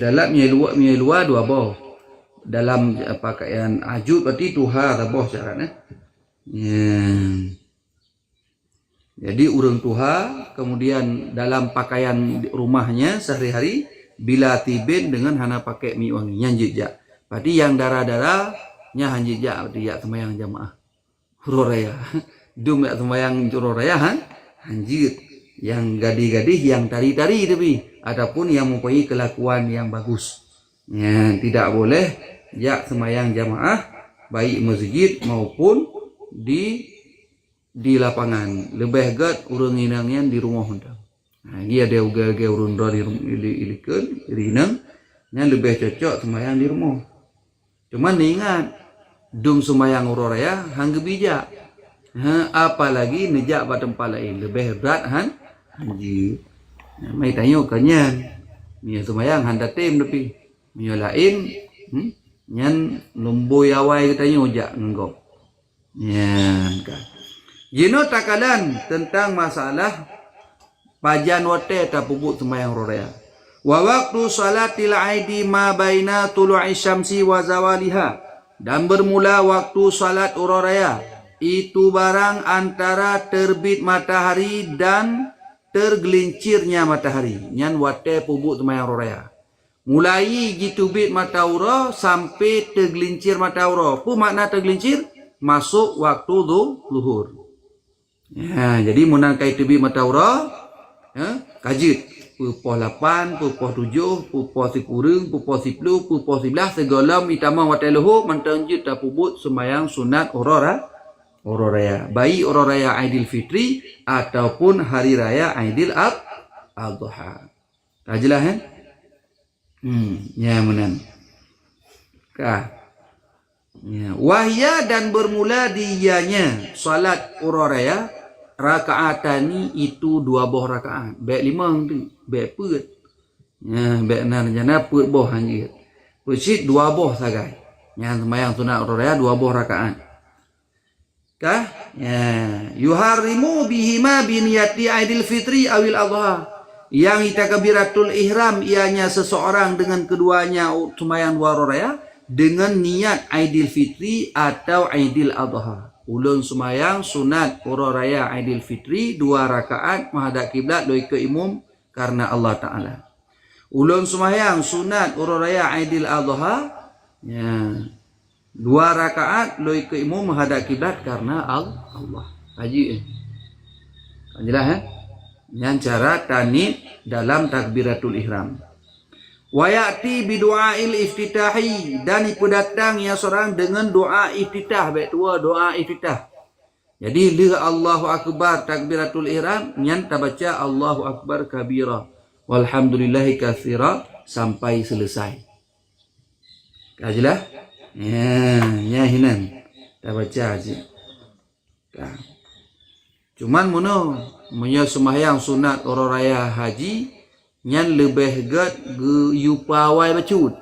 dalam mie luar dua boh. Dalam pakaian ajud berarti tuha taboh syaratnya. Jadi urang tuha, kemudian dalam pakaian rumahnya sehari-hari bila tibin dengan hana pakai mi wangi yang jejak. Berarti yang darah-darahnya han jejak berarti ya sembahyang jamaah. Hururaya. Dum ya sembahyang hururaya hanjit. Yang gadih-gadih, yang tari-tari tapi ataupun yang mempunyai kelakuan yang bagus. Ya, tidak boleh ya sembahyang jamaah baik masjid maupun di lapangan. Lebih gat urang inangnya di rumah hendak. Nah, dia ada uga-uga urang di ilikeun rinang yang lebih cocok sembahyang di rumah. Cuman ingat dung sembahyang ururaya hang bijak. Apalagi nejak pada tempat lain lebih berat haji. Mai tanyo kanyan. Mia sembahyang handa tim tapi mia lain nyan lomboy awai katanya ojak ngenggok. Nyan kan. Jino takalan tentang masalah pajan wate tapubut sembahyang roraya. Wa waktu salatil aidi ma baina tulu'i syamsi wa zawaliha. Dan bermula waktu salat ururaya itu barang antara terbit matahari dan tergelincirnya matahari. Nyan wate pubut sembahyang roraya. Mulai gitu bit mata ura sampai tergelincir mata ura. Apa makna tergelincir? Masuk waktu zuhur. Ya, jadi munang kai terbit mata ura, ya, kajit. Pupoh 8, pupoh 7, pupoh 10, pupoh 10, pupoh 11 segala mitama wate luhur mentanjut tak pubut sembahyang sunat raya. Baik raya Aidil Fitri ataupun hari raya Aidil Adha. Jelas kan? Ya menan. Ya, wahya dan bermula dianya salat raya rakaatani itu 2 boh rakaat. Baik 5 tu, baik put. Ya, baik nan jana put boh hanjit. Pusit 2 boh sagai. Yang sembahyang sunat raya 2 boh rakaat. Ya, yuharimu bihima biniyati Aidil Fitri awil Adha. Yang takbiratul ihram ianya seseorang dengan keduanya sembahyang 2 raya dengan niat Aidil Fitri atau Aidil Adha. Ulun sembahyang sunat raya Aidil Fitri 2 rakaat menghadap kiblat doi ke imam karena Allah Taala. Ulun sembahyang sunat raya Aidil Adha, ya, 2 rakaat doi ke imam menghadap kiblat karena Allah. Haji. Jelas yang cara tanid dalam takbiratul ihram. Wa ya'ti bi du'ail iftitahi, dan ipu datang yang seorang dengan doa iftitah, baik tua doa iftitah. Jadi li Allahu akbar takbiratul ihram nyan baca Allahu akbar kabira walhamdulillahi katsira sampai selesai. Kajilah? Ya hinan. Tak baca aja. Cuman mono munyo sembahyang sunat raya haji nyan lebih gat yupawai bacut.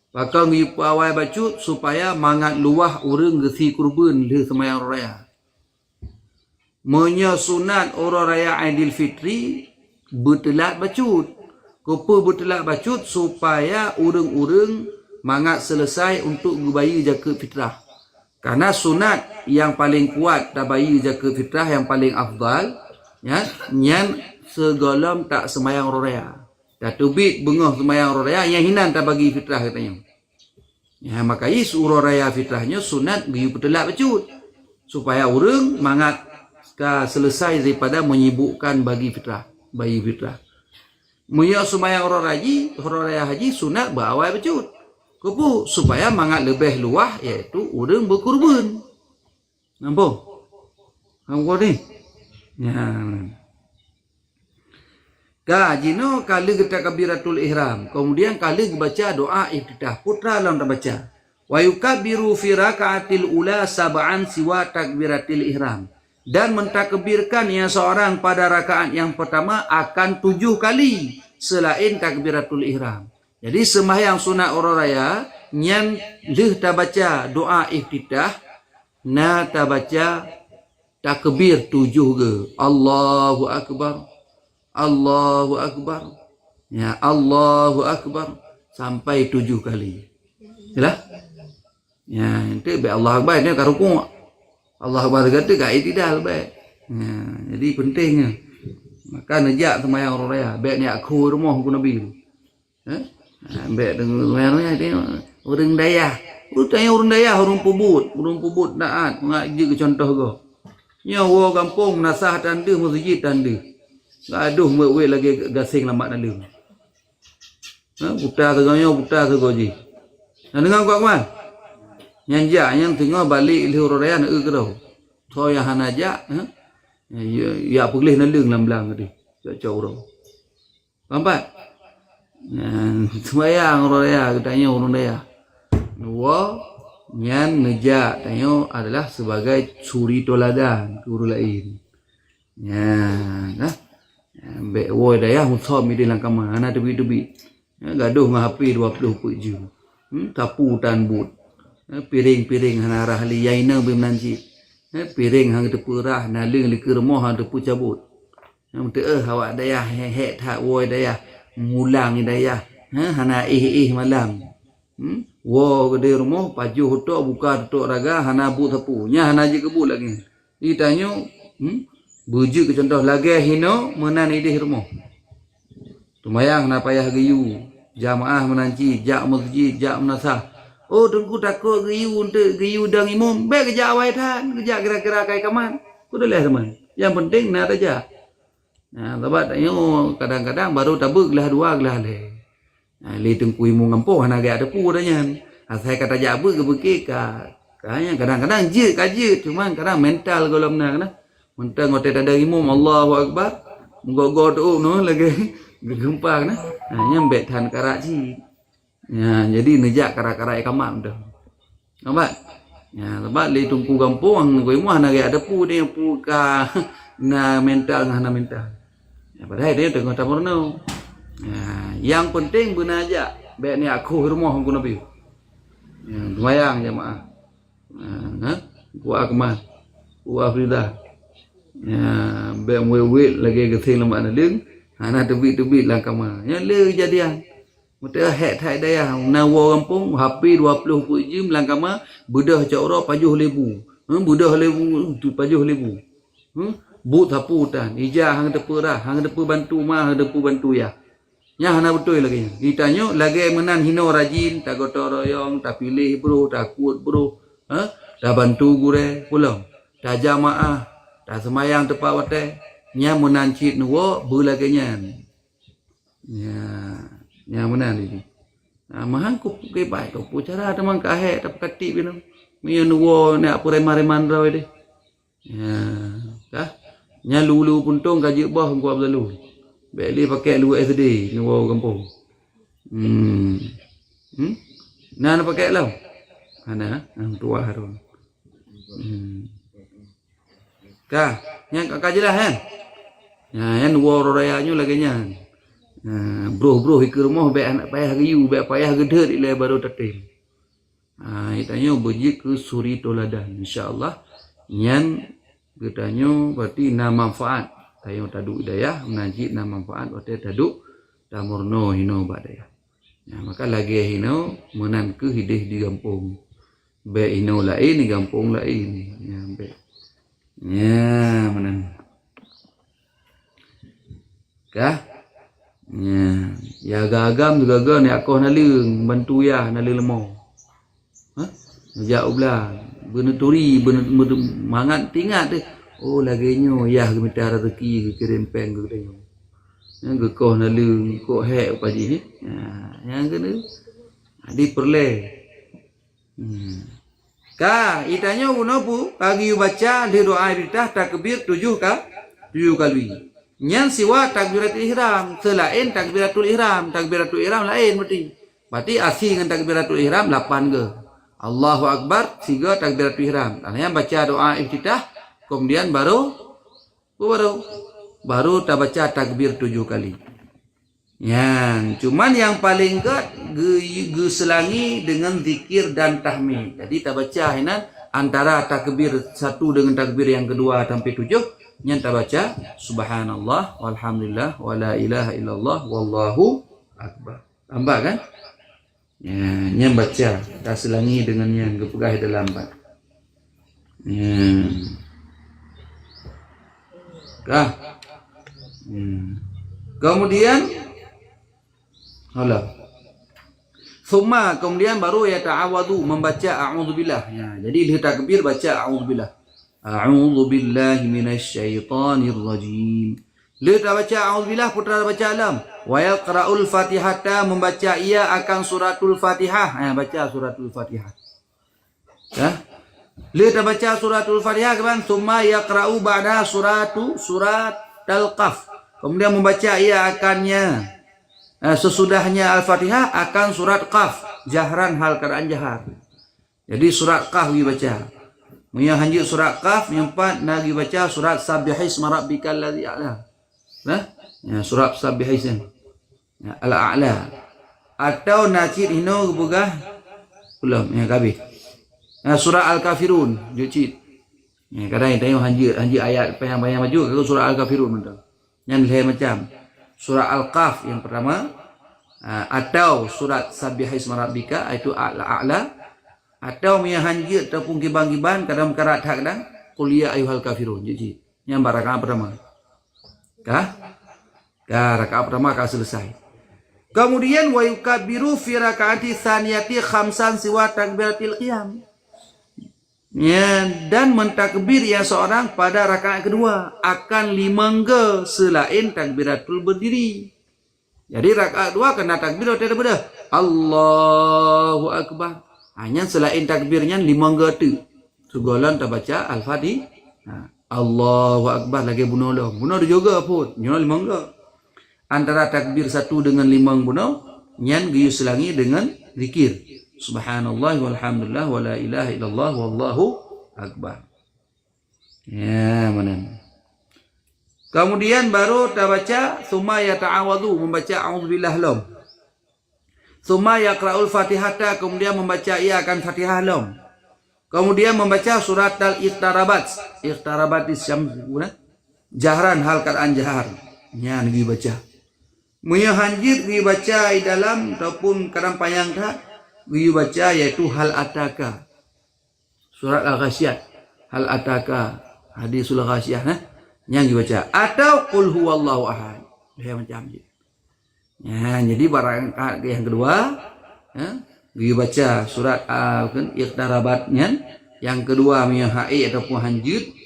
Pakang yupawai bacut supaya mangat luah urang gesi kurban le sembahyang raya. Munyo sunat raya Aidil Fitri betelat bacut. Kopo betelat bacut supaya urang-urang mangat selesai untuk gubayi zakat fitrah. Karena sunat yang paling kuat tabayi zakat fitrah yang paling afdal, ya, nyan segolam tak sembahyang raya. Tak tubit bengah sembahyang raya yang hinan tak bagi fitrah katanya. Ya, maka isur raya fitrahnya sunat biu betelak bacut supaya urang mangat selesai daripada menyibukkan bagi fitrah, bagi fitrah. Munya sembahyang raya haji sunat bawai bacut. Kupu supaya mangat lebih luah iaitu urang berkurban. Nampak? Nampak ni? Ya. Jino kali kita kabiratul ihram. Kemudian kali baca doa iftitah. Putra lawan baca. Wa yukabbiru fi raka'atil ula sab'an siwa takbiratil ihram. Dan mentakbirkan yang seorang pada rakaat yang pertama akan 7 kali selain takbiratul ihram. Jadi sembahyang sunat raya nyan leh ta baca doa iftitah na ta baca takbir 7 ke. Allahu akbar. Allahu akbar. Ya, Allahu akbar. sampai 7 kali. Yalah. Ya, itu baik Allah Akbar ni kat rukuk. Allah Akbar kata kat i'tidal baik. Ya, jadi pentingnya. Maka nejak sembahyang orang raya, baik ni aku rumah ku Nabi tu. Ha? Baik dengan sembahyang raya tengok orang dayah. Tanya orang dayah, orang pubut naat mengaji ke contoh go. Nya wo kampung nasah tanda masjid tanda. Gaduh wei lagi gasing lambat dalam. Ha, putar tu ji. Nah dengar kau kawan. Yang yang tengok balik li orang raya nak ke dah. So yang hanaja, ha? Ya boleh nalung lam-lam tadi. Cak orang. Nampak? Sembahyang orang raya katanya orang raya. Dua yang nejak tanya adalah sebagai suri toladan ke orang lain. Ya, nah. Baik woi daya musab mi dalam kamar ana tebi-tebi. Gaduh ngah HP 20 je. Tapu tan but. Piring-piring hana arah li yaina be menanji. Piring hang tepu rah naling li ke rumah hang tepu cabut. Yang tu awak daya hek tak woi daya mulang daya. Hana malam. Wo gede rumah paju hutok buka tutuk raga hana bu tepu. Nya hana je kebut lagi. Ditanya bujuk ke contoh lagi hino menan idih rumah. Tumayang na payah geyu. Jamaah menanci, jak masjid, jak menasah. Oh tunggu takut geyu untuk geyu dang imam. Baik kerja awal tan, kerja kira-kira kai kaman. Ku dah teman. Yang penting nak aja. Nah, sebab tanya kadang-kadang baru tabuk gelah dua gelah le. Nah, li tungku imam ngampung hana gak depu dah nyan. Saya kata jabu ke bekik ka. Kayaknya kadang-kadang je kaje, cuman kadang mental golom na kana. Mentang ngote ada imam Allahu Akbar. Moga-moga tu no lagi gempa kana. Nyambek tan Karachi. Ya, jadi nejak kara-kara ikamat dah. Nampak? Ya, sebab li tungku kampung koi muah nak ada pu dia pu ka na mental ngah na mental. Ya, padahal dia tengok tak pernah. Ya, yang penting benar aja. Baik ni aku rumah aku Nabi. Ya, semayang jemaah. Ha? Buat kemas. Buat Afridah. Ya, baik wewet lagi kesing lembat nadeng. Ana tebit-tebit lah kamar. Ya le kejadian. Mata hek thai daya nawa kampung HP 20 jam lang kamar bedah cak ora pajuh lebu. Bedah lebu tu pajuh lebu. But sapu tan. Ija hang depu rah, hang depu bantu mah, hang depu bantu ya. Nya hana betul lagi. Ditanya lagi menan hino rajin, tak gotong royong, tak pilih bro, takut bro. Ha? Dah bantu gure pulang. Dah jamaah, dah semayang tepat wate. Nya menan cit nuwo bulaginya. Ya, nya menan ini. Mahang ku ke baik tu. Cara teman kahek tak ketik bino. Mi nuwo nak apa reman-reman rawe deh. Ya, dah. Nya lulu puntung gaji bah ku ablalu. Beli pakai lu SD nuwo kampung. Nah pakai lau. Ana tua harun. Kah, yang kakak jelas kan? Ya, yang nuwo raya nyu lagi nya. Bro ke rumah baik anak payah geyu, baik payah gede ile baru tetim. Itanya berji ke suri toladan insyaallah. Nyan katanya berarti na manfaat. Tayo tadu daya mengaji na manfaat berarti tadu tamurno hino badaya. Ya, maka lagi hino menan ke hidih di kampung. Baik hino lain di kampung lain. Ya, baik. Ya, menan. Kah? Ya gagam tu gagal ni aku nalung bantu ya nalung lemau. Ha? Najak ublah beneturi mangat tingat tu. Oh laginya ya gemita rezeki ke kirim peng ke tengok. Yang gekoh nalung kok hek paji ni. Yang kena di perle. Ka itanya unopu kagi baca di doa iftitah takbir 7 kali. Yang siwa takbiratul ihram selain takbiratul ihram lain berarti asing dengan takbiratul ihram 8 ke. Allahu Akbar 3 takbiratul ihram. Yang baca doa iftitah kemudian baru tak baca takbir 7 kali. Yang cuman yang paling ge selangi dengan zikir dan tahmid. Jadi tak baca hinan antara takbir 1 dengan takbir yang kedua sampai 7 yang tak baca subhanallah walhamdulillah wala ilaha illallah wallahu akbar. Tambah kan? Ya, yang baca tak selangi dengan yang kepegah dalam bat. Ya. Kah? Kemudian Allah. Summa kemudian baru ya ta'awadu membaca a'udzubillah. Ya, jadi li takbir baca a'udzubillah. A'udzubillahi minasyaitonir rajim. Li tak baca a'udzubillah putra baca alam. Wa yaqra'ul Fatihata membaca ia akan suratul Fatihah. Ya, baca suratul Fatihah. Ya. Li tak baca suratul Fatihah kan summa yaqra'u ba'da surat Al-Qaf. Kemudian membaca ia akannya sesudahnya Al-Fatihah akan surat Qaf, jahran hal keadaan jahar. Jadi surat Qaf dibaca. Yang hanjir surat Qaf, yang empat nak dibaca surat Sabbihisma rabbikal ladzi a'la. Nah, ya, surat Sabbihisma ya, al-a'la. Atau nakit hino gebugah belum yang kabeh. Surat Al-Kafirun jujit. Ya, kadang tengok hanjir ayat bayang maju ke surat Al-Kafirun betul. Yang lain macam surah Al-Qaf yang pertama atau surat Sabbihisma rabbika itu al-a'la atau yang hanjir ataupun kibang-kibang kadang karat hak kadang qul ya ayyuhal kafirun jadi yang rakaat pertama rakaat pertama akan selesai. Kemudian wa yukabbiru fi rakaati tsaniyati khamsan siwa takbiratil qiyam. Ya, dan mentakbir ya seorang pada rakaat kedua akan 5 ke selain takbiratul berdiri. Jadi rakaat dua kena takbir atau tidak? Allahu Akbar. Hanya selain takbirnya 5 ke tu. Segolan tak baca Al-Fatihah. Allahu Akbar lagi bunuh dah. Bunuh dia juga pun. Nyono 5 ke. Antara takbir 1 dengan 5 bunuh, nyan giyu selangi dengan zikir. Subhanallah walhamdulillah wa la ilaha illallah wallahu akbar. Ya, mana. Kemudian baru kita baca summa yata'awadu membaca a'udzubillah lam. Summa yaqra'ul Fatihata kemudian membaca ia akan Fatihah lam. Kemudian membaca surat Al-Iqtarabat. Iqtarabat isyams jahran hal keadaan jahar. Ya, nabi baca. Muya hanjir dibaca di dalam ataupun kadang panjang tak Wiyu baca yaitu hal ataka surat Al-Ghasyiyah hal ataka hadisul Ghasyiyah yang dibaca atau qul huwallahu ahad macam ni. Ya, jadi barang yang kedua wiyu baca surat Iqtarabatnya yang kedua miya hai ataupun hanjut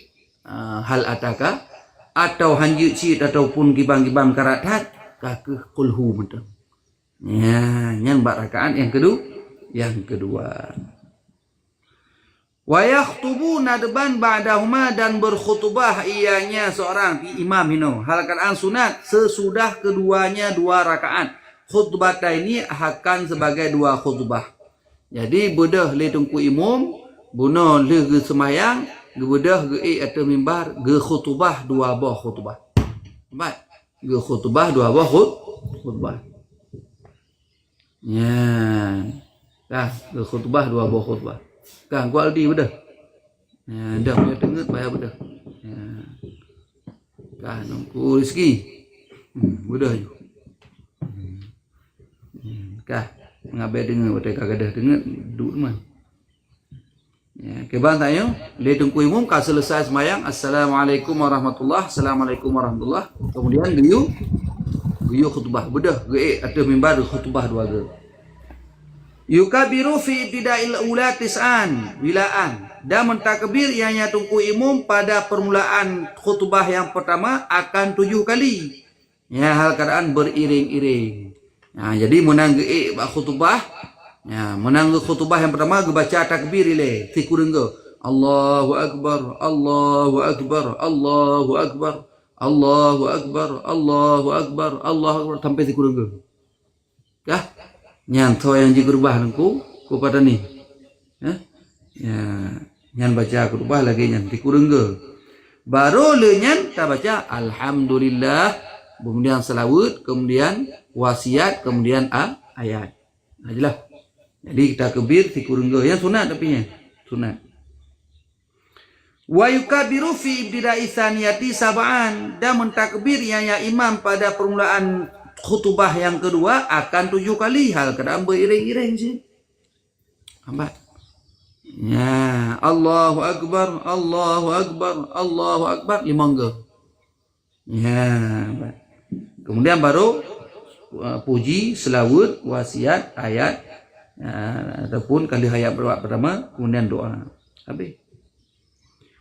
hal ataka atau hanjut cit ataupun kibang-kibang karatat kakeh qul hu betul. Ya, yang rakaat yang kedua. Wa yakhtubu nadban ba'dahuma dan berkhutbah ianya seorang imam hino. Hal keadaan sunat sesudah keduanya 2 rakaat. Khutbah ini akan sebagai 2 khutbah. Jadi bedah le tungku imam, buno le ge semayang, ge bedah ge atau mimbar, ge khutbah 2 buah khutbah. Baik. Ge khutbah 2 buah khutbah. Ya. Dah, khutbah 2 buah khutbah. Kan kualdi bedah. Ya, dah punya dengar bayar bedah. Ya. Kan nunggu rezeki. Bedah je. Kah, ngabai dengar betul kagadah dengar duduk man. Ya, keban tanya, le tungku imam ka selesai sembahyang, assalamualaikum warahmatullah, assalamualaikum warahmatullah. Kemudian giyu khutbah bedah ge atau mimbar khutbah 2 ge. Yukabiru fi ibtida'il ula tis'an wilaan dan mentakbir ianya tungku imam pada permulaan khutbah yang pertama akan 7 kali. Ya, hal keadaan beriring-iring. Nah, jadi menang ge khutbah. Ya, menang khutbah yang pertama ge baca takbir ile tikureng ge. Allahu akbar, Allahu akbar, Allahu akbar, Allahu akbar, Allahu akbar, Allahu akbar sampai tikureng ge. Kah? Nyan to yang digerubah nengku pada ni. Ya. Nyan baca gerubah lagi nyan dikureng ge. Baru le nyan ta baca alhamdulillah, kemudian selawat, kemudian wasiat, kemudian ayat. Nah, jelas. Jadi kita kebir dikureng ge yang sunat tapi nya. Sunat. Wa yukabiru fi ibtida'i tsaniyati sab'an dan mentakbir ya imam pada permulaan khutbah yang kedua akan 7 kali. Hal kadang beriring-iring sih. Hambat. Ya, Allahu Akbar, Allahu Akbar, Allahu Akbar, 5 ke. Ya, kemudian baru puji, selawat, wasiat, ayat, ataupun kali hayat pertama, kemudian doa. Habis.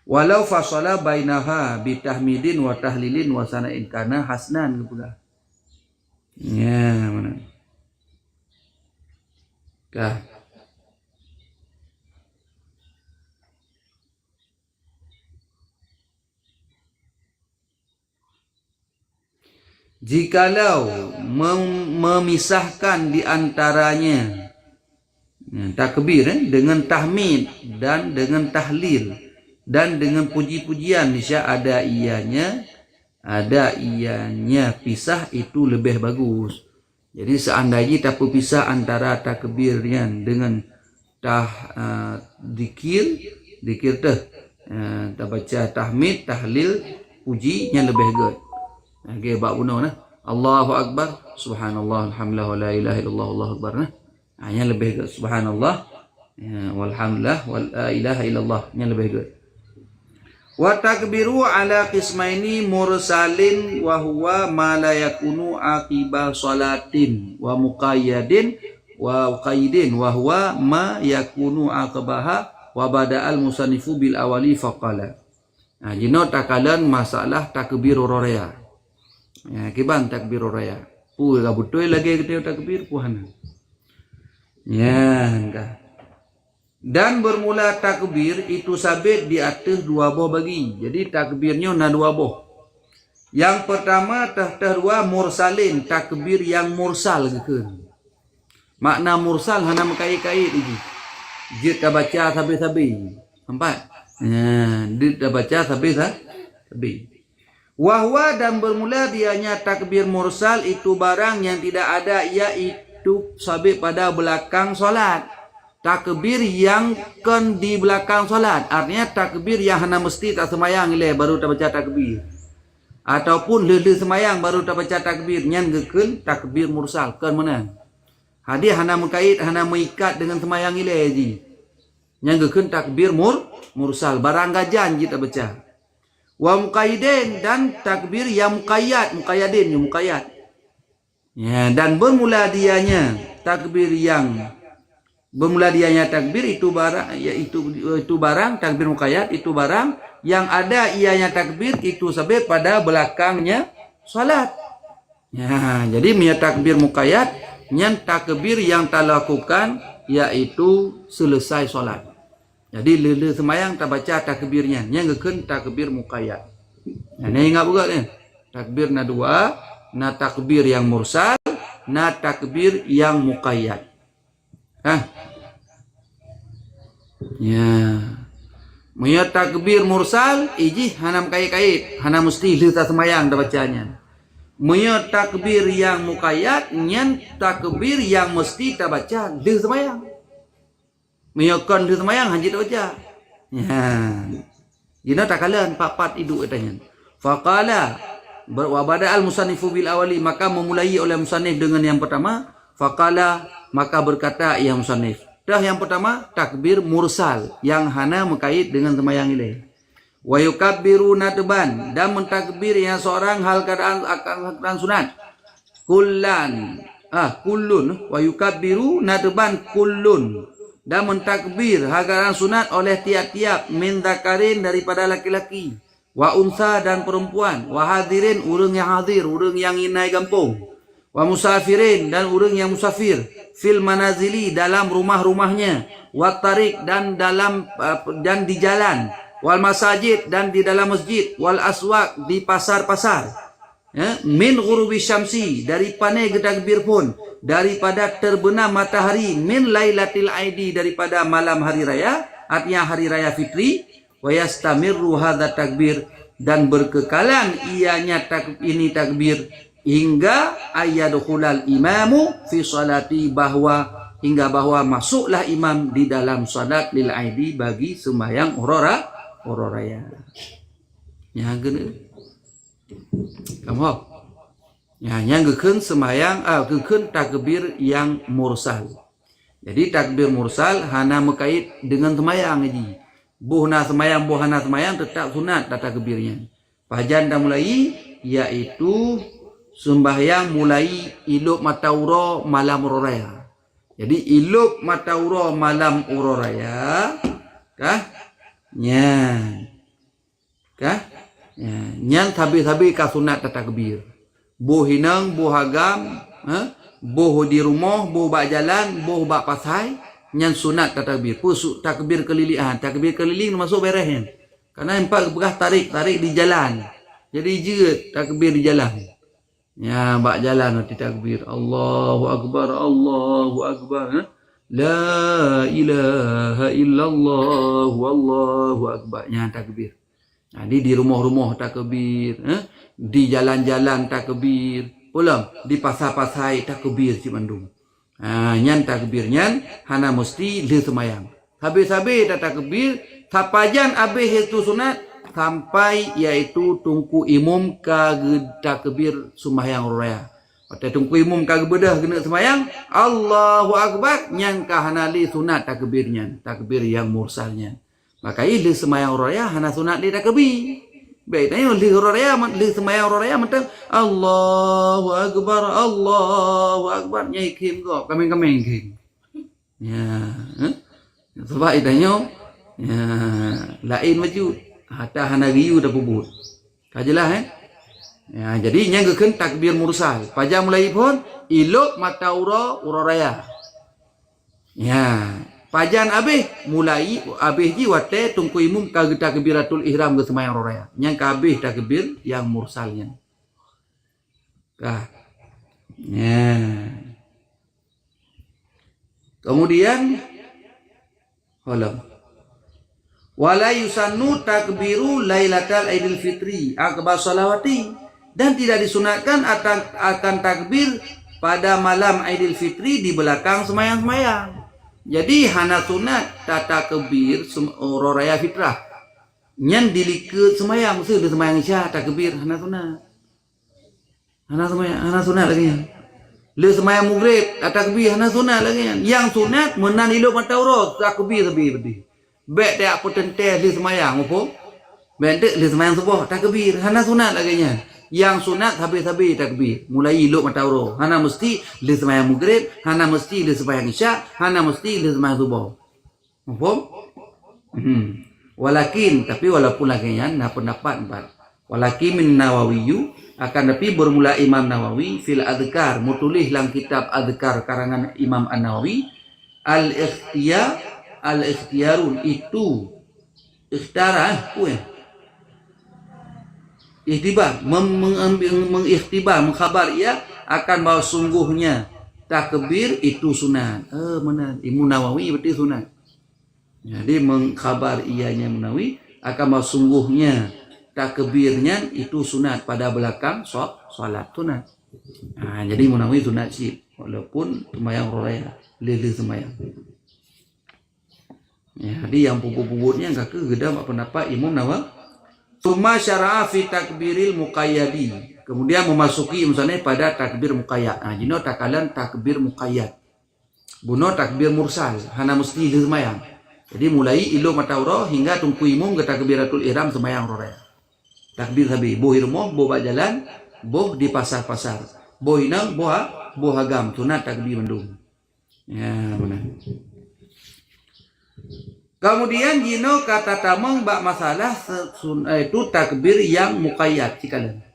Walau fasala bainaha bitahmidin wa tahlilin wa sana'in kana hasnan pula. Ya, mana? Kah. Jikalau memisahkan di antaranya takbir dengan tahmid dan dengan tahlil dan dengan puji-pujian, niscaya ada ianya pisah itu lebih bagus. Jadi seandainya tak pisah antara takbirnya dengan dikir teh tak baca tahmid, tahlil, pujinya lebih good. Okay, bab guna nah. Allahu Akbar, subhanallah, alhamdulillah, wa la ilaha illallah, Allahu Akbar nah. Hanya lebih good. Subhanallah, walhamdulillah, wa la ilaha illallah, nya lebih good. Wa takbiru ala qismaini mursalin wa huwa ma la yakunu aqiba salatin wa muqayyadin wa qaidin wa huwa ma yakunu aqbaha wa bada'al musannifu bil awali faqala. Nah, jino takalan masalah takbir raya. Ya, kiban takbir raya. Ga betul lagi kita takbir puhana. Ya, enggak. Dan bermula takbir itu sabit di atas 2 boh bagi. Jadi takbirnya na 2 boh. Yang pertama tahdua mursalin, takbir yang mursal gitu. Makna mursal hana mengkait-kait ini. Dia tak baca sabi-sabi. Nampak? Ya, dia tak baca sabi-sabi. Wahwa dan bermula dianya takbir mursal itu barang yang tidak ada, yaitu sabit pada belakang solat. Takbir yang kan di belakang solat, artinya takbir yang hana mesti tak semayang baru tak baca takbir, ataupun lele semayang baru tak baca takbir, nyan gekun takbir mursal kan mana? Hadir hana mengkait, hana mengikat dengan semayang ji. Nyan gekun takbir mursal, barang gajan ji tak baca. Wa muqayyidin dan takbir yang muqayyad, muqayyadin yang muqayyad. Ya, dan bermula dianya takbir itu barang, yaitu itu barang takbir muqayyad itu barang yang ada ianya takbir itu sebab pada belakangnya salat. Ya, jadi mia takbir muqayyad nyan takbir yang tak lakukan yaitu selesai salat. Jadi lele semayang tak baca takbirnya, yang gekun takbir muqayyad. Nah, ini ingat juga ni. Takbir na 2, na takbir yang mursal, na takbir yang muqayyad. Ya. Maya takbir mursal iji hana kait-kait, hana mesti lele semayang tak bacanya. Maya takbir yang muqayyad nyan takbir yang mesti tak baca lele semayang. Menyokon di semayang haji tak baca. Ya. Jina tak kalan 4 iduk katanya. Faqala wa bada'al musannifu bil awali, maka memulai oleh musannif dengan yang pertama. Faqala, maka berkata ia musannif. Dah yang pertama takbir mursal yang hana mengkait dengan semayang ini. Wa yukabbiru nadban, dan mentakbir yang seorang hal keadaan akan sunat. Kullun wa yukabbiru nadban kullun, dan mentakbir hagaran sunat oleh tiap-tiap min dzakarin daripada laki-laki, wa unsa dan perempuan, wa hadirin urang yang hadir, urang yang inai kampung, wa musafirin dan urang yang musafir, fil manazili dalam rumah-rumahnya, wa tarik dan di jalan, wal masajid dan di dalam masjid, wal aswaq di pasar-pasar. Ya, min ghurubi syamsi dari panai takbir pun, daripada terbenam matahari, min lailatil aidi daripada malam hari raya, artinya hari raya fitri, wa yastamirru hadza takbir, dan berkekalan ianya takbir hingga ayyadkhulal imamu fi salati, hingga bahwa masuklah imam di dalam salat lil aidi bagi sembahyang orang raya. Ya gini. Kamu Ya, yang gekeun sembahyang gekeun takbir yang mursal. Jadi takbir mursal hana mekait dengan sembahyang jadi. Buhna sembahyang, buhana sembahyang tetap sunat takbirnya. Pajan dah mulai yaitu sembahyang mulai iluk matauro malam uraya. Jadi iluk matauro malam uraya kah? Nyan. Kah? Nyan tabi-tabi ka sunat takbir. Boh hinang, boh hagam, boh di rumah, boh bak jalan, boh bak pasai, nyan sunat takbir. Pusuk takbir kelilihan, takbir keliling masuk berehin. Karena empat begah tarik di jalan. Jadi jeut takbir di jalan. Ya, bak jalan nanti takbir. Allahu akbar, Allahu akbar. La ilaha illallah, wallahu akbar. Ya, takbir. Jadi di rumah-rumah takbir, di jalan-jalan takbir, ulang di pasar-pasar takbir si Bandung. Nyan takbir nyan hana mesti le semayang. Habis-habis dah takbir, sapajan habis itu sunat sampai yaitu tungku imam ka takbir sembahyang raya. Pada tungku imam ka bedah kena semayang, Allahu akbar nyan ka hana li sunat takbirnya, takbir yang mursalnya. Maka li semayang raya hana sunat li takbir. Baik tanya li semayang raya macam Allahu akbar nyai kim kok kameng-kameng kim. Ya, sebab itanya ya lain wajud hatta hana riu dah bubut. Kajelah ya, jadi nya gekeun takbir mursal. Pajang mulai pun iluk mata ura raya. Ya, pajan abih mulai abih ji wate tungku imum ka takbiratul ihram ke semayang raya. Nya ka abih takbir yang mursalnya. Kah. Ya. Kemudian halam wala yusannu takbiru lailatal idul fitri akbar salawati, dan tidak disunatkan akan takbir pada malam idul fitri di belakang semayang-semayang. Jadi hana sunat tata takbir raya fitrah nyan dilike semayang mesti di semayang isya takbir hana sunat. Hana sunat lagi nyan. Le semayang maghrib takbir hana sunat lagi nyan. Yang sunat menan iluk mata urut takbir lebih. Bek tak potente li semayang apa? Bek li semayang subuh takbir hana sunat lagi nya. Yang sunat habis-habis takbir mulai iluk mata urut. Hana mesti li semayang maghrib, hana mesti li semayang isya, hana mesti li semayang subuh. Apa? Walakin tapi walaupun lagi nya na pendapat empat. Walakin min Nawawi akan tapi bermula Imam Nawawi fil adhkar mutulih dalam kitab adhkar karangan Imam An-Nawawi al-ikhtiyarun itu ikhtara ikhtibar mengikhtibar mengkhabar ia akan bahawa sungguhnya takbir itu sunat. Benar Imam Nawawi berarti sunat. Jadi mengkhabar ianya Nawawi akan bahawa sungguhnya takbirnya itu sunat pada belakang solat sunat. Jadi Imam Nawawi sunat sih walaupun semayang raya lele semayang. Ya, jadi yang pupuk-pupuknya enggak ke gedam pendapat Imam Nawawi. Summa syara'a fi takbiril muqayyadi. Kemudian memasuki misalnya pada takbir muqayyad. Jino takalan takbir muqayyad. Buno takbir mursal hana mesti di semayang. Jadi mulai ilu mata urah hingga tungku imum ke takbiratul ihram semayang raya. Takbir habis boh rumah, boh bak jalan, boh di pasar-pasar. Boh hinang, boh hagam sunat takbir mendung. Ya, benar. Kemudian jino kata tamang bak masalah itu takbir yang muqayyad cikalan.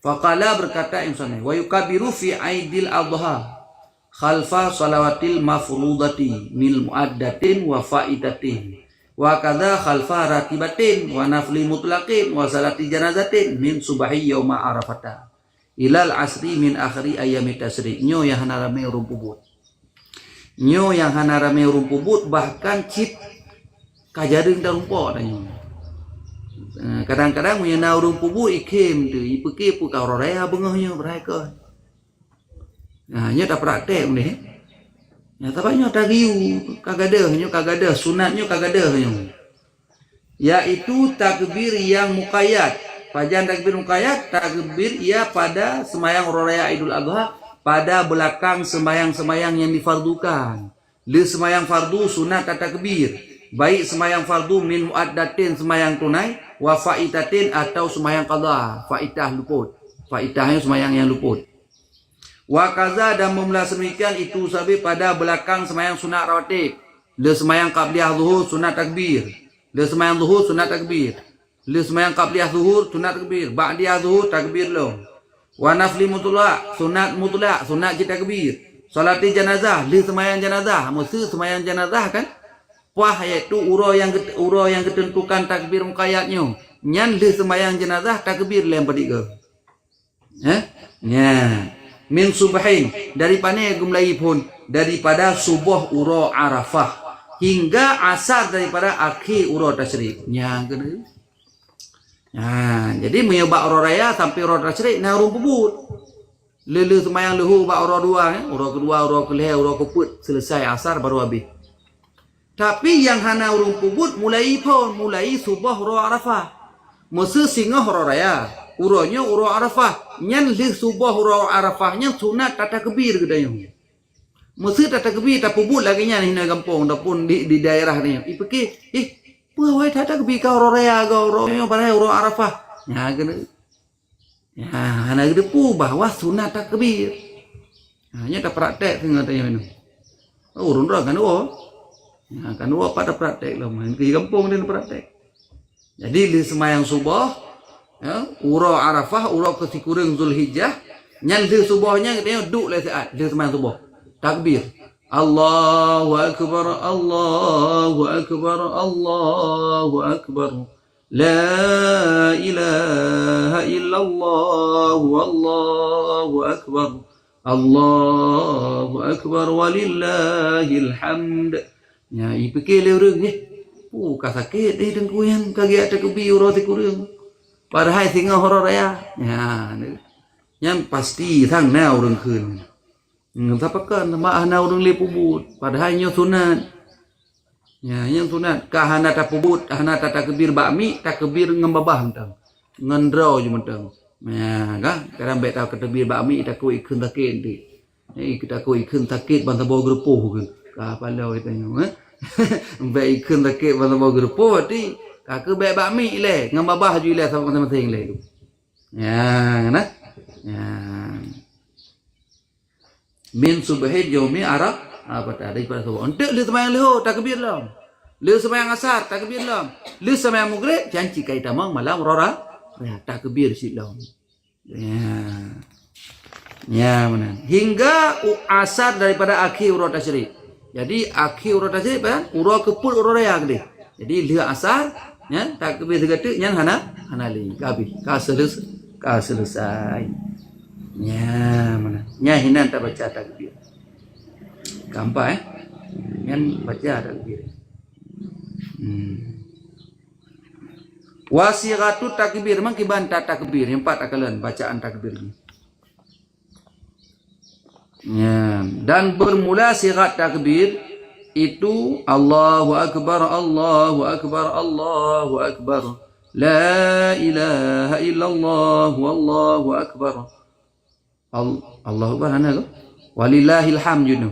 Faqala berkata insane wa yukabiru fi aidil adha khalfa salawatil mafrudati mil muaddatin wa faidatin wa kadza khalfa ratibatin wa nafli mutlaqin wa salati janazatin min subahi yauma arafata ilal asri min akhiri ayami tasri. Nyo yang hanarame rumpubut. Nyo yang hanarame rumpubut bahkan cip kajaring dah rumput tanya. Kadang-kadang punya nau rumpubu ikim tu, ipeke pu kau raya bengahnya beraka. Nya tak praktek ni. Nya tapanya tak riu, kagadah sunatnya kagadah nya. Yaitu takbir yang muqayyad Pajan takbir rukayat, takbir ia pada semayang raya Idul Adha, pada belakang semayang-semayang yang difardukan. Le semayang fardu sunat takbir. Baik semayang fardu min muaddatin semayang tunai, wa faitatin atau semayang qadha, faitah luput. Faitahnya semayang yang luput. Wa kaza dan memula semikian itu sabi pada belakang semayang sunat rawatib. Le semayang qabliyah zuhur sunat takbir. Le semayang zuhur sunat takbir. Le semayang qabliyah zuhur sunat takbir. Ba'diyah zuhur takbir lo. Wa nafli mutlaq sunat je takbir. Salati janazah le semayang janazah. Mesti semayang janazah kan? Wah iaitu urau yang ketentukan takbir muqayyadnya. Nyan le semayang janazah takbir lem padik ke. Ya. Min subahin daripada gumlai pun daripada subuh urau Arafah hingga asar daripada akhir urau tasyrik. Yang kedua. Jadi menyebab urau raya sampai urau tasyrik na urung pebut. Lele semayang lehu bak urau dua, urau kedua, urau kelih, urau keput selesai asar baru habis. Tapi yang hana urung pebut mulai subuh urau Arafah. Masa singgah urau raya, uraunya urau Arafah. Nyan le subuh urau Arafahnya sunat tata kebir kedayang. Mesti tak kebir tak pubut lagi nya hina kampung ataupun di daerah ni. Ipeki puai tak kebir kau orang raya kau orang pada orang Arafah. Ya kena. Ya hana gede pu bahwa sunat tak kebir. Hanya tak praktek tengah tanya ni. Urun dah kan Ya kan pada praktek lah main di kampung dia praktek. Jadi di semayang subuh ya, urau Arafah, urau kesikuring Zulhijjah, nyan di subuhnya dia duduk le saat di semayang subuh. Takbir. Allahu Akbar, Allahu Akbar, Allahu Akbar. La ilaha illallah, Allahu Akbar. Allahu Akbar walillahil hamd. Ya, ipikir leureung ni. Ka sakit ni dengku yang kagiat takbir urau tikurung. Padahal singa horor raya. Ya, yang pasti thang na urang keun. Tapakan ma'ana urang le pubut padahal nya sunat. Ya, yang sunat kahana ta pubut, kahana ta takbir bakmi, takbir ngembabah mentang. Ngendraw je mentang. Ya, kan? Kadang baik tahu takbir bakmi tak ko ikun takit ndi. Kita ko ikun takit banta bawa gerepoh ke. Ka palau kita nya. Baik ikun takit banta bawa gerepoh ti ka baik bakmi le, ngembabah je le sama masing-masing le. Ya, kan? Ya. Min subhid yaumi Arab apa tadi pada subuh. Untuk le semayang leho takbir lam. Le semayang asar takbir lam. Le semayang maghrib janji kai tamang malam rora ya takbir silam. Ya. Ya mana. Hingga asar daripada akhir urau tasyrik. Jadi akhir urau tasyrik kan urau kepul urau raya gede. Jadi le asar ya takbir segede nyan hana li kabih ka selesai. Ya mana? Nya hinan tak baca takbir. Gampang Yang baca takbir. Wasiqatu takbir mangkiban takbir. Yang 4 akalan bacaan takbir ni. Ya, dan bermula sigat takbir itu Allahu Akbar, Allahu Akbar, Allahu Akbar. La ilaha illallah, wallahu akbar. Allahu Akbar ana ko walillahil hamd.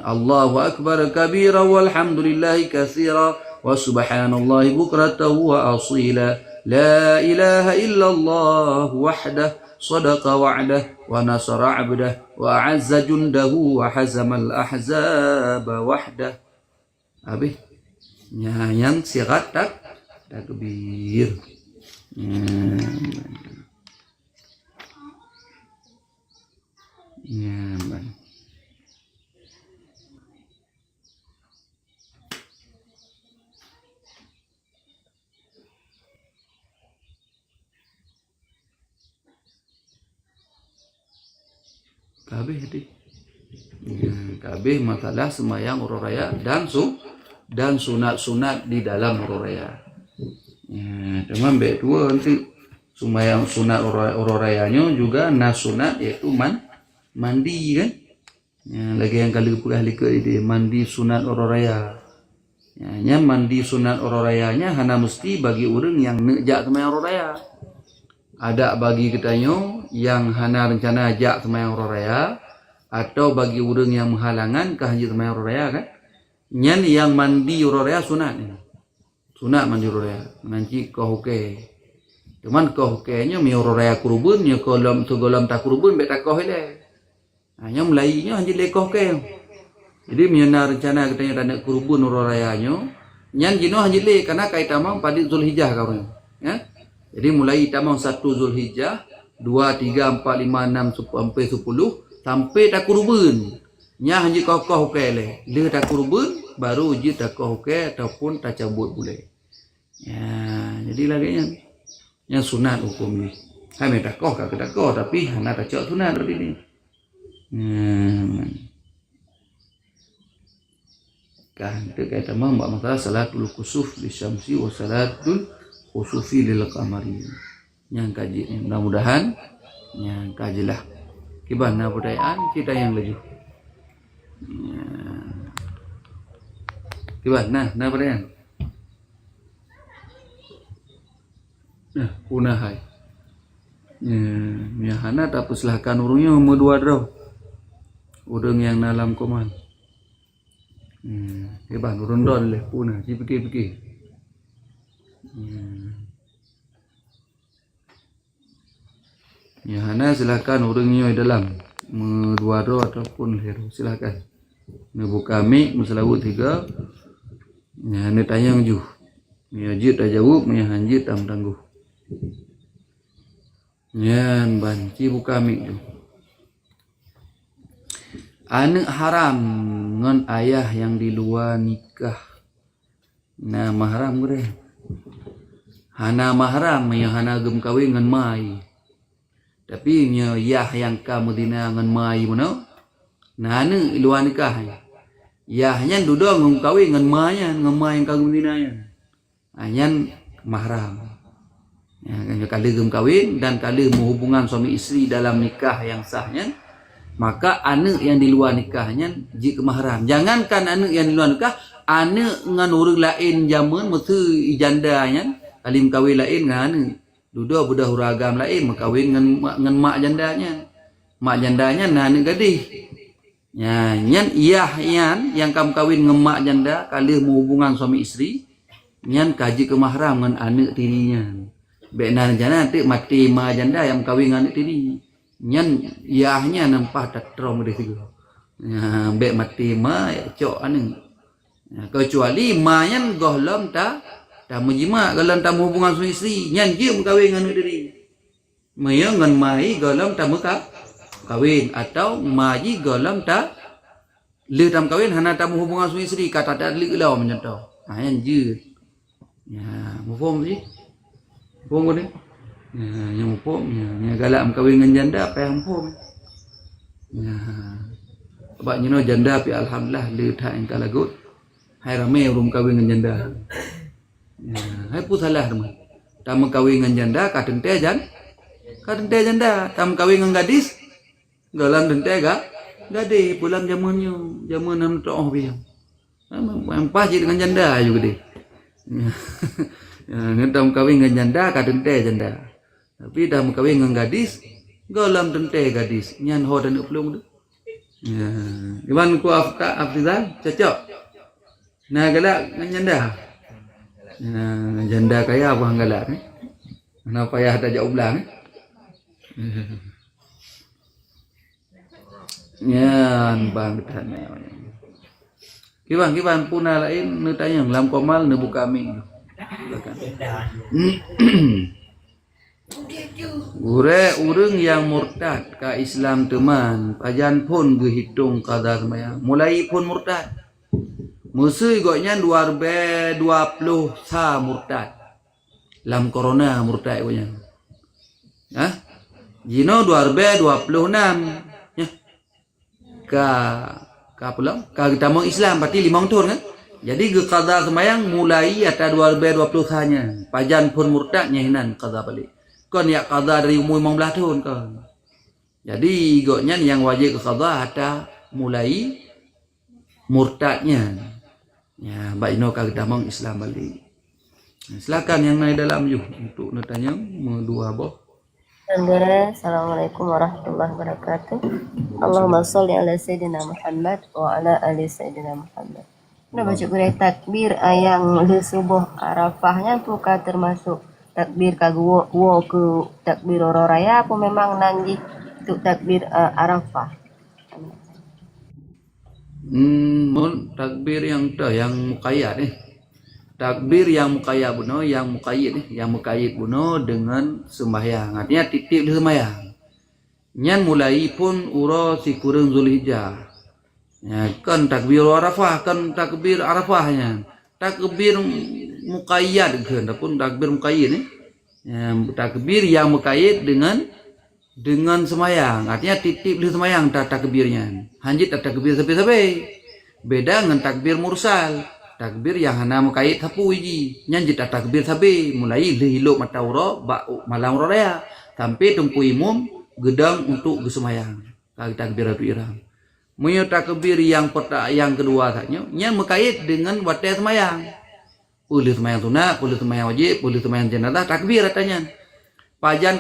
Allahu Akbar kabira walhamdulillahi katsira wa subhanallahi bukratan wa asila. La ilaha illallah wahdah sadaqa wa'dah wa nasara 'abdah wa 'azza jundahu wa hazamal ahzaba wahdah. Habis yang sigat takbir. Nyaman. Kabeh tadi. Kabeh masalah semayang urau raya dan sunat-sunat di dalam urau raya. Ya, cuman baik dua nanti semayang sunat urau rayanya juga nasunat yaitu mandi kan. Ya, lagi yang kali itu mandi sunat urau raya. Ya, mandi sunat urau rayanya hanya mesti bagi orang yang nejak semayang urau raya. ada bagi kitanya yang hana rencana ajak semayang raya atau bagi orang yang menghalangan ke haji semayang raya kan. Nyan yang mandi raya sunat ni. Sunat mandi raya. Nanti kau hukai. Cuman kau hukainya mi raya kurban nya kolam segolam tak kurban bet tak kau hele. Hanya mulainya haji lekoh ke. Jadi miana rencana katanya tanda kurban rayanya. Nyan jino haji le karena kai tamang pada Zulhijjah kau ya. Jadi mulai tamang 1 Zulhijjah 2, 3, 4, 5, 6 sampai 10 sampai tak kurban. Nya haji kau hukai le. Le tak kurban baru uji tak kau hukai ataupun tak cabut boleh. Ya, jadi lagi yang sunat hukum ni. Hai tak kau tapi hana tak cak sunat tadi ni. Kan terkait tamang buat masalah salatul kusuf li syamsi wa salatul khusufi lil qamari. Yang kaji ni mudah-mudahan yang kajilah. Kibana budayaan kita yang laju. Kibana budayaan. Punah hai. Ya hana tak persilahkan urungnya dua draw. Urung yang dalam koman. Hebat urung don leh punah si fikir-fikir. Ya hana silakan urungnya dalam dua draw ataupun hero silakan. Buka mic meselawut 3. Ya hana tanya ju. Ya jit dah jawab, ya hanjit tam tangguh. Yan banci buka mik tu. Anak haram ngan ayah yang di luar nikah. Nah mahram gure. Hana mahram yang hana gem kawin ngan mai. Tapi nya yah yang kamu dina ngan mai mana? Nah anu luar nikah. Yahnya duduk ngum kawin ngan mai yang kamu dina nya. Anyan mahram. Ya, kali gem kawin dan kali menghubungan suami isteri dalam nikah yang sahnya, maka anak yang di luar nikahnya jika mahram. Jangankan anak yang di luar nikah, anak dengan orang lain zaman mesti jandanya, kali kawin lain dengan duduk budak huragam lain makawin dengan mak jandanya. Mak jandanya nah anak gadis. Ya, nyan yang kamu kawin dengan mak janda kali menghubungan suami isteri, nyan kaji ke mahram dengan anak tirinya. Benar jana nanti mati ma janda yang kawin dengan tiri. Nyan yahnya nampak tak terong di situ. Ya, be mati ma ya cok anu. Ya, kecuali ma nyan gohlom ta menjima gohlom ta hubungan suami isteri, nyan je kawin dengan tiri. Maya ngan mai gohlom ta kawin atau maji gohlom ta le tam kawin hana ta hubungan suami isteri kata tak le law menyentuh. Ha nyan je. Ya, mufum sih. Pung ni. Yang pung yang galak kawin dengan janda apa yang pung. Ya. Sebab you know janda pi alhamdulillah le thak yang kalagut. Hai ramai orang kawin dengan janda. Ya, hai pu salah teman. Tam kawin dengan janda ka tente janda, tam kawin dengan gadis. Galang tente gadis pulang zaman nam toh biang. Empas dengan janda juga deh. Ngedam kawin dengan janda kadang teh janda. Tapi dah kawin dengan gadis, golam tente gadis. Nyan ho dan upelung tu. Ya, iwan ku afdal cocok. Nah galak dengan janda. Nah janda kaya apa galak ni? Kenapa payah tak jauh belang? Nyan bang tanya. Kiban punah lain nu tanya lam komal nu buka mi. Urang yang murtad ke Islam teman pajan pun berhitung kadar maya mulai pun murtad musuh goknya 2020 sa murtad lam corona murtad punya ha jino 2026 ya ka pulang ka kita mau Islam berarti 5 tahun kan. Jadi ke qada semayang mulai atau 2020 hanya. Pajan pun murtadnya hinan qada balik. Kon ya qada dari umur 15 tahun kon. Jadi goknya yang wajib ke qada atau mulai murtadnya. Ya, baikno ka kita mau Islam balik. Silakan yang naik dalam yuk untuk nak tanya dua boh. Alhamdulillah. Assalamualaikum warahmatullahi wabarakatuh. Allahumma sholli ala Sayyidina Muhammad wa ala ali Sayyidina Muhammad. Nah, baca Quran takbir yang le subuh Arafahnya apakah termasuk takbir kagwo ke takbir oro raya apa memang nanti untuk takbir Arafah? Takbir yang yang muqayyad takbir yang muqayyad buno, yang muqayyid buno dengan sembahyang. Artinya titip di sembahyang. Nyan mulai pun uro si kurang Zulhijjah. Ya, kan takbir Arafah, kan takbir Arafahnya. Takbir muqayyad kan, pun takbir muqayyid Ya, takbir yang muqayyid dengan sembahyang. Artinya titip di sembahyang takbirnya. Hanjit takbir sampai beda dengan takbir mursal. Takbir yang hana muqayyid sapu iji. Nyanjit takbir sampai mulai lihilo mata uro malam raya sampai tumpu imum gedang untuk gesemayang. Takbiratul ihram. Munyo takbir yang kedua katnya yang muqayyid dengan waktu semayang. Boleh semayang sunat, boleh semayang wajib, boleh semayang jenazah, takbir katanya. Pajan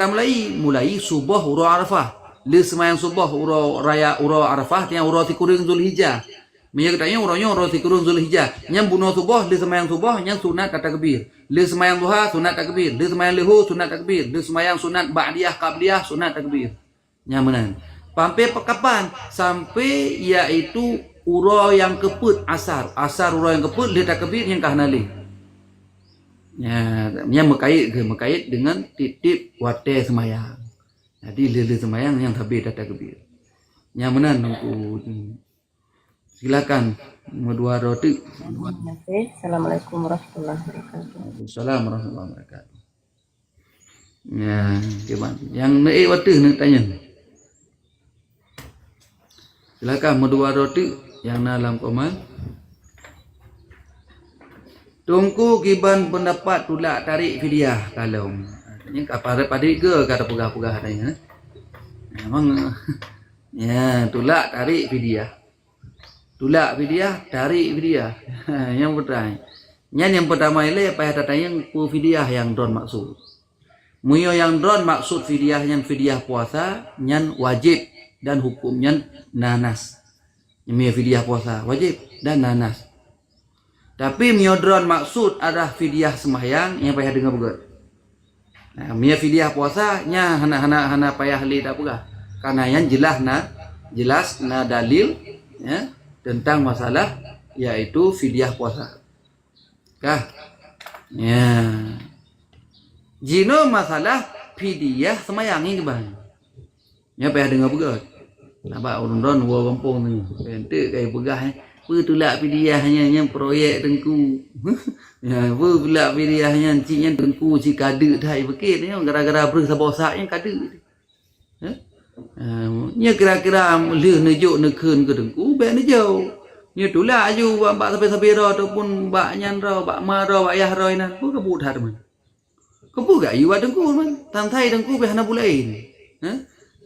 mulai subuh uro Arafah. Le semayang subuh uro raya uro Arafah yang uro tikuring Zulhijjah. Minyak katanya uro tikuring Zulhijjah. Yang bunuh subuh le semayang subuh yang sunat takbir. Le semayang duha sunat takbir. Le semayang lehu sunat takbir. Le semayang sunat ba'diyah qabliyah sunat takbir. Nyamanan. Sampai kapan? Sampai yaitu uro yang keput asar. Asar uro yang keput le takbir yang kahnali. Ya, mekait dengan titip wate semayang. Jadi lili semayang yang habis takbir. Nyamanan aku. Silakan dua roti. Assalamualaikum warahmatullahi wabarakatuh. Waalaikumsalam warahmatullahi wabarakatuh. Ya, gimana? Yang waktu tanya. Silakan dua roti yang dalam komen. Tungku kiban pendapat tulak tarik fidyah kalau. Ini apa padik ke kata pegah-pegah adanya. Memang ya tulak tarik fidyah. Tulak fidyah, tarik fidyah. Yang pertama. Yang pertama ini payah tatanya ku fidyah yang don maksud. Muyo yang don maksud fidyah yang fidyah puasa, yang wajib dan hukumnya nanas. Muyo fidyah puasa wajib dan nanas. Tapi miodron maksud adalah fidyah sembahyang yang payah dengar begut. Nah, mia fidyah puasa nya hana payah li tak pegah. Karena yang jelas na dalil ya tentang masalah yaitu fidyah puasa. Kah? Ya. Jino masalah fidyah sembahyang ini bang. Nya payah dengar begut. Nampak urun-urun wa kampung ni. Ente kai pegah tulak fidyahnya yang proyek tengku. Ya, pula fidyahnya cinya tengku ci kade dah bekit ni gara-gara ber sabosaknya kade. Ha? Nya kira-kira le nejuk nekeun ke tengku be ne jauh. Nya tulak aju bak sampai ro ataupun bak nyan ro bak ma ro bak yah ro nan pu ke buat man. Kepu gak yu tengku man. Tam thai tengku be hana bulain. Ha?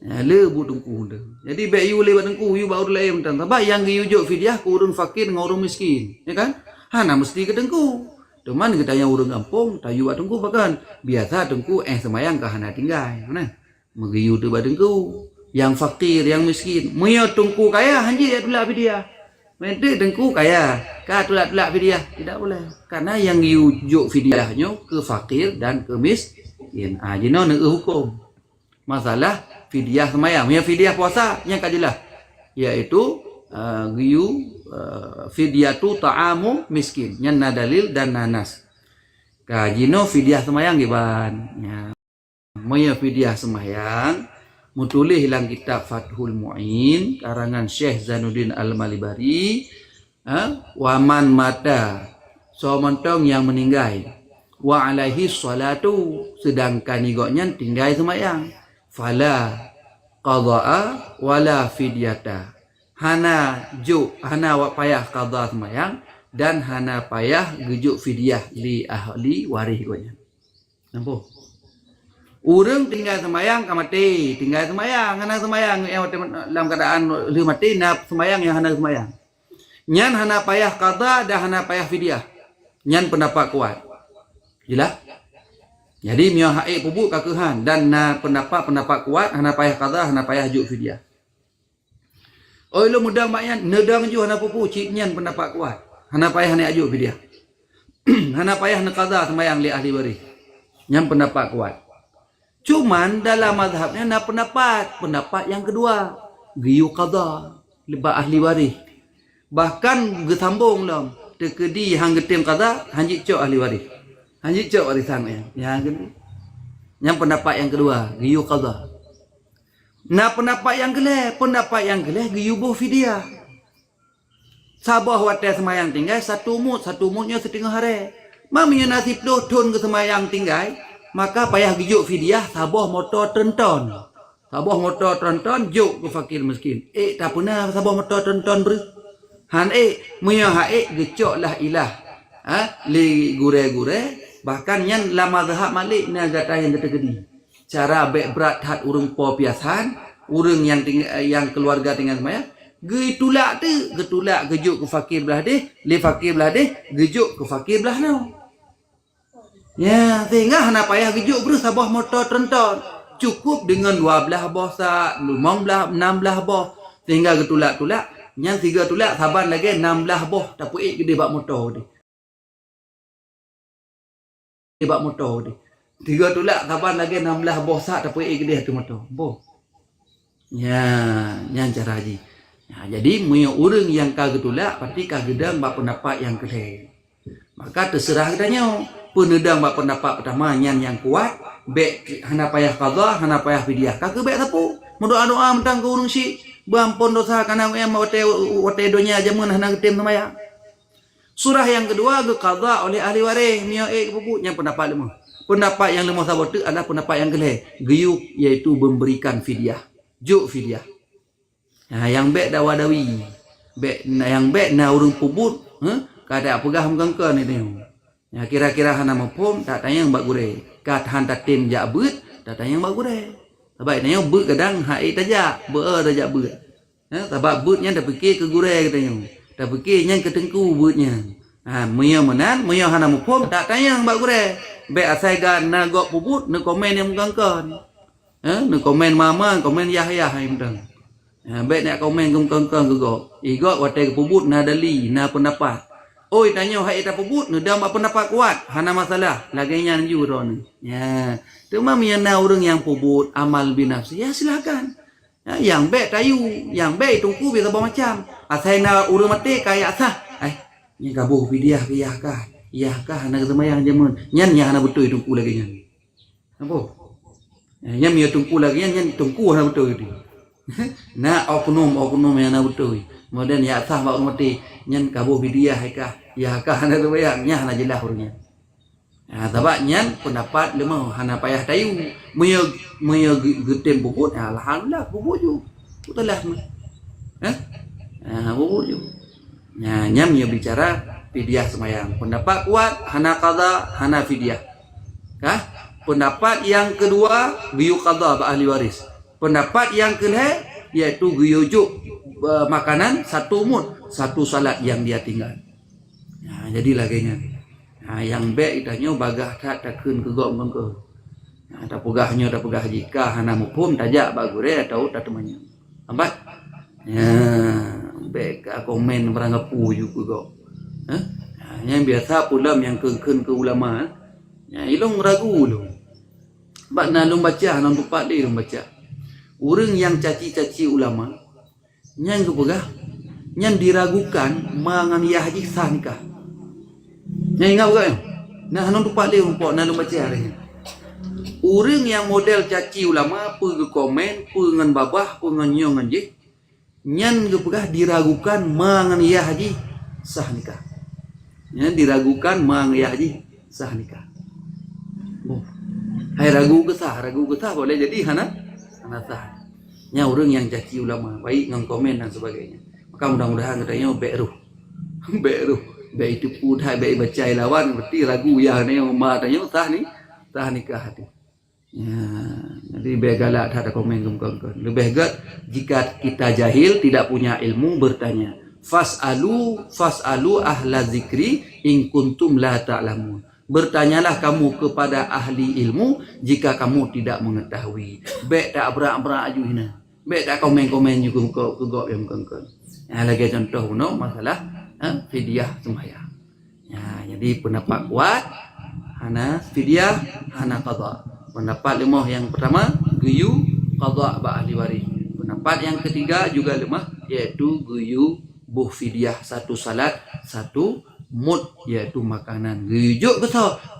Le bu tengku dah. Jadi baik you lewat tengku you baru lain tentang sebab yang yujuk fidyah ku urun fakir dengan urun miskin, ya kan? Hana mesti ke tengku. Teman kita yang urun kampung, tayu buat tengku bahkan biasa tengku semayang ke hana tinggal, mana? Magiyu tu buat tengku. Yang fakir, yang miskin, muyo tengku kaya hanji dia tulak fidyah. Mente tengku kaya, ka tulak fidyah tidak boleh. Karena yang yujuk fidyahnya ke fakir dan ke miskin. Jino nak hukum. Masalah fidyah semayang, yang fidyah puasa yang kajilah yaitu fidyatu ta'amu miskin yang nadalil dan nanas. Kajino fidyah semayang giban. Ya. Moya fidyah semayang mutulih hilang kitab Fathul Mu'in karangan Syekh Zainuddin Al-Malibari. Waman mata somontong yang meninggal wa alaihi salatu sedangkan igoknya tinggal semayang. Fala qada'a wala fidyata. Hana payah qada semayang dan hana payah gejuk fidyah li ahli waris gonya. Nampak? Urang tinggal semayang ka mati, tinggal semayang, hana semayang yang dalam keadaan li mati na semayang yang hana semayang. Nyan hana payah qada dan hana payah fidyah. Nyan pendapat kuat. Jelas? Jadi mio haik pupuk kakehan dan na pendapat kuat hana payah qada hana payah juk fidyah. Oi lu mudang makyan nedang ju hana pupuk ciknyan pendapat kuat. Hana payah hana juk fidyah. Hana payah hana qada sembayang li ahli waris. Yang pendapat kuat. Cuman dalam mazhabnya na pendapat yang kedua, giyu qada liba ahli waris. Bahkan gesambung lam tekedi hang getem qada hanjik cok ahli waris. Hanjik cok warisan yang pendapat yang kedua, giyu qada. Nah pendapat yang geleh giyu boh fidyah. Sabah watai semayang tinggal satu mutnya setengah hari. Mamanya nasib doh tun ke semayang tinggal, maka payah gijuk fidyah sabah motor tonton. Sabah motor tonton juk ke fakir miskin. Tak pernah sabah motor tonton ber. Han muya gecok lah ilah. Li gure-gure bahkan yang lama zahab malik ni agak yang ketegedi. Cara bek berat hat urang po piasan, urang yang keluarga tinggal semaya, getulak gejuk ke fakir belah deh, li fakir belah deh, gejuk ke fakir belah no. Ya, sehingga hana payah gejuk ber sabah motor tonton. Cukup dengan 12 boh sak, 16 boh. Sehingga getulak-tulak, yang 3 tulak saban lagi 16 boh, tapi gede bak motor deh. Bak motor deh. 3 tulak saban lagi 16 boh sak tapi gede tu motor. Boh. Ya, yang cara haji. Ya, jadi muya urang yang kagak tulak pasti kagedang bak pendapat yang keleh. Maka terserah katanya penedang bak pendapat pertama yang kuat, bek hana payah qada, hana payah fidyah. Kagak bek sapu. Mendoa-doa mentang ke urang si bampun dosa kana em wate donya jamun hana getem semaya. Surah yang kedua qada oleh ahli waris mia pupuknya pendapat lemah. Pendapat yang lemah sabot adalah pendapat yang geleh, geyuk iaitu memberikan fidyah. Juk fidyah. Nah, yang bek dawadawi. Yang bek na urang puput, kada pegah mengangkan itu. Ya kira-kira hana mapom tak tanya yang bak gure. Kat han tatim jak beut, tak tanya yang bak gure. Sebab tanya beut kadang haik tajak, beur tajak beut. Sebab beutnya dah fikir ke gure katanya. Tak fikir yang ketengku buatnya. Muya menan, muya hana mupom tak tanya mbak gure. Be asai gan na gok puput, na komen yang mengangkan. Na komen mama, komen yahya hai mendang. Be nak komen gum-kangkang ke gok. Igok watai ke puput na dali, na pendapat. Oi tanya hai ta puput, na dah pendapat kuat, hana masalah. Lagainya nju ron. Ya, tu mami na urang yang puput amal binafsi. Ya silakan. Yang baik tayu, yang baik tungku biasa macam. Asai na urang mati kaya sah. Ni gabuh fidyah ke yahkah? Yahkah na semayang jamun. Nyan yang hana betul tungku lagi nyan. Apa? Nyan mia tungku lagi nyan tungku hana betul itu. Na oknum yang hana betul. Kemudian ya sah bak mati nyan gabuh fidyah kah? Yahkah na semayang nya hana jelas urangnya. Sebab nyan pendapat lemah hana payah tayu. Maya getem puput, alhamdulillah puput ju. Putalah. Puput ju. Nyam ya bicara fidyah semayang. Pendapat kuat hana qada, hana fidyah. Pendapat yang kedua giyu qada ba ahli waris. Pendapat yang keleh iaitu giyu juk makanan satu mut, satu salat yang dia tinggal. Jadi lagainya. Yang baik itanya bagah tak takun ke gok mengko. Tak pegahnya tak pegah jika hana mupum tajak bak gure atau tak temannya. Ambat. Ya, baik komen berangapu juga kok. Yang biasa pulam yang ke ulama. Ya, ilung ragu lu. Bak nalung baca nang tempat dia ilung baca. Urang yang caci-caci ulama yang kepegah yang diragukan mangan ya haji sah nikah. Yang ingat bukan? Nah nang tempat dia rumpok nalung baca hari. Urang yang model caci ulama pergi komen, pergi ngan babah, pergi ngan nyong ngan jih. Nyan kepegah diragukan mangan ya haji sah nikah. Nyan diragukan mangan ya haji sah nikah. Hai ragu ke sah boleh jadi hana sah. Nya urang yang caci ulama baik ngan komen dan sebagainya. Maka mudah-mudahan katanya beruh. Baik tipu dah baik baca lawan berarti ragu ya ni umma tanya sah nikah hati. Ya, jadi begalak tak ada komen gum-gum. Lebih baik jika kita jahil tidak punya ilmu bertanya. Fas'alu ahla zikri in kuntum la ta'lamun. Bertanyalah kamu kepada ahli ilmu jika kamu tidak mengetahui. Baik tak berak-berak aju hina. Baik tak komen-komen juga kegok yang kengkeng. Lagi contoh masalah fidyah sembahyang. Jadi pendapat kuat hana fidyah, hana qada. Pendapat lemah yang pertama guyu qada ba ahli waris. Pendapat yang ketiga juga lemah, yaitu guyu buh fidyah, satu salat, satu mud, yaitu makanan. Gujuk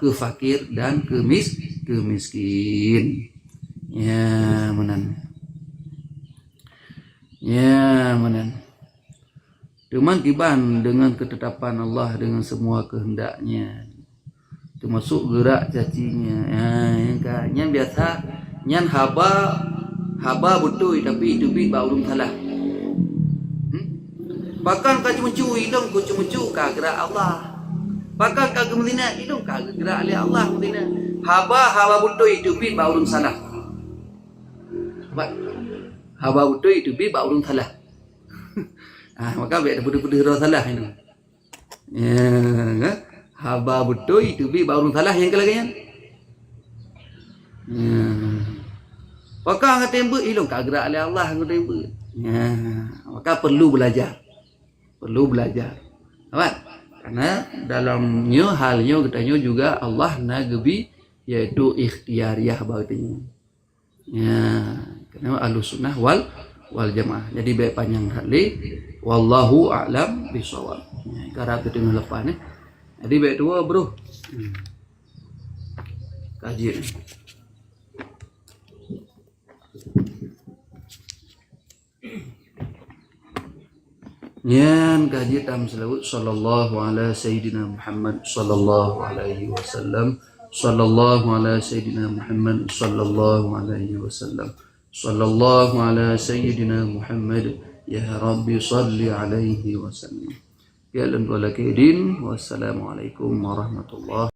ke fakir dan ke miskin. Ya menan. Cuman tiban dengan ketetapan Allah dengan semua kehendaknya, termasuk gerak cacinya. Yang biasa nyan haba betul tapi itu bit ba ulum salah. Bahkan kau mencuri dong, kau mencuri ka gerak Allah. Bahkan kau mendina itu ka gerak oleh Allah mendina. Haba betul itu bit ba ulum salah. Haba betul itu bit ba ulum salah. Maka biar putih-putih salah ini. Haba betul itu bit ba ulum salah yang kelaganya. Maka angkat tembak ilmu kagrak oleh Allah angkat tembak. Maka perlu belajar. Awak? Karena dalamnya halnya katanya juga Allah nagebi yaitu ikhtiariyah bagatinya. Karena Ahlus Sunnah wal Jamaah. Jadi baik panjang kali wallahu a'lam bishawab. Karena itu lepas ni. Jadi baik dua bro. Kaji. Nyan kaji tam selawat sallallahu ala sayyidina Muhammad sallallahu alaihi wasallam, sallallahu ala sayyidina Muhammad sallallahu alaihi wasallam, sallallahu ala sayyidina Muhammad ya Rabbi salli alaihi wasallam. Ya lan wala kaidin wassalamu alaikum warahmatullahi